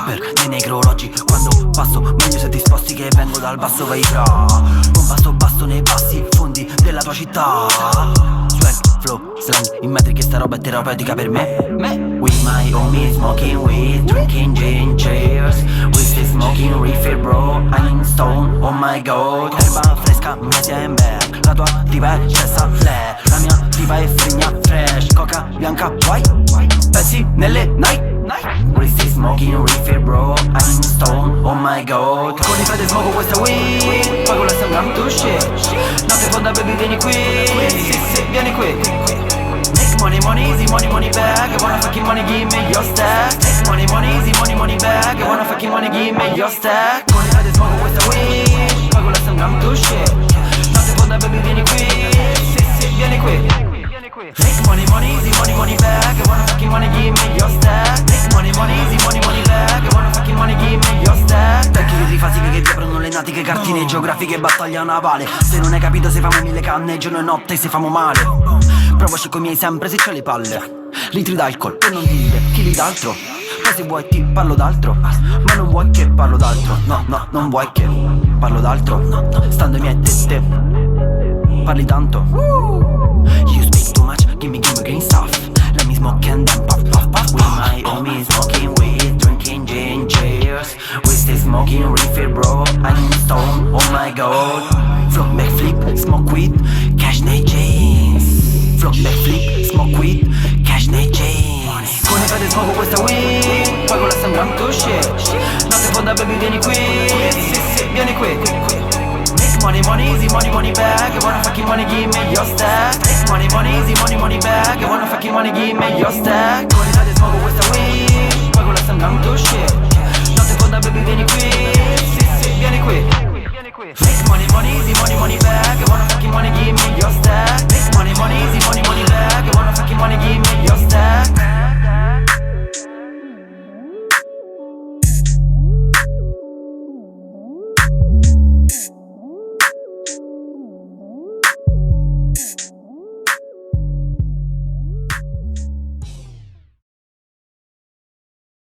rapper dei necrologi. Quando passo meglio se ti sposti che vengo dal basso vai fra. Un passo basso nei passi fondi della tua città. Swag, flow, slang, in metriche sta roba è terapeutica per me. With my homies smoking weed, drinking gin, cheers. We still smoking reefer bro, I'm in stone, oh my god. Erba fresca, mia sembra, la tua tipa è cessa flare. La mia tipa è fregna fresh, coca bianca white. Pezzi nelle night. We still smoking reefer bro, I'm in stone, oh my god. Con i frate smoco questa weed, poi con la Instagram tu shit. Notte fonda baby vieni qui, sì vieni qui. Make money money easy, money back. I wanna fucking money give me your stack. Make money easy, money back. I wanna fucking money give me your stack. Con i frate smoco questa weed, poi con la Instagram tu shit. Notte fonda baby vieni qui, sì vieni qui. Make money easy, money back. I wanna fucking money give me your stack. Make money easy, money back. I wanna fucking money give me your stack. Tecchi di rifasiche che ti aprono le natiche, cartine geografiche, battaglia navale. Se non hai capito se famo mille canne, giorno e notte se famo male. Provaci coi miei sempre se c'ho le palle. Litri d'alcol per non dire chi li d'altro. Poi se vuoi ti parlo d'altro, ma non vuoi che parlo d'altro. No, non vuoi che parlo d'altro. Stando ai miei tette parli tanto. You speak too much, give me green stuff. Let me smoke and then puff. With my homies smoking weed, drinking gin, cheers. We still smoking reefer bro, I'm in stone, oh my god. Flow backflip, smoke weed, cash nei jeans. Flow backflip, smoke weed, cash nei jeans. Con i frate smoco questa weed, poi con la Instagram tu shit. Notte fonda baby vieni qui, sì vieni qui. Make money easy, money back. I wanna fucking money give me your stack. Make money easy, money back. I wanna fucking money give me your stack. Con i frate smoco questa weed, poi con la Instagram tu shit. Notte fonda baby vieni qui, sì vieni qui. Make money easy, money back. I wanna fucking money give me your stack. Make money easy, money back. I wanna fucking money give me your stack.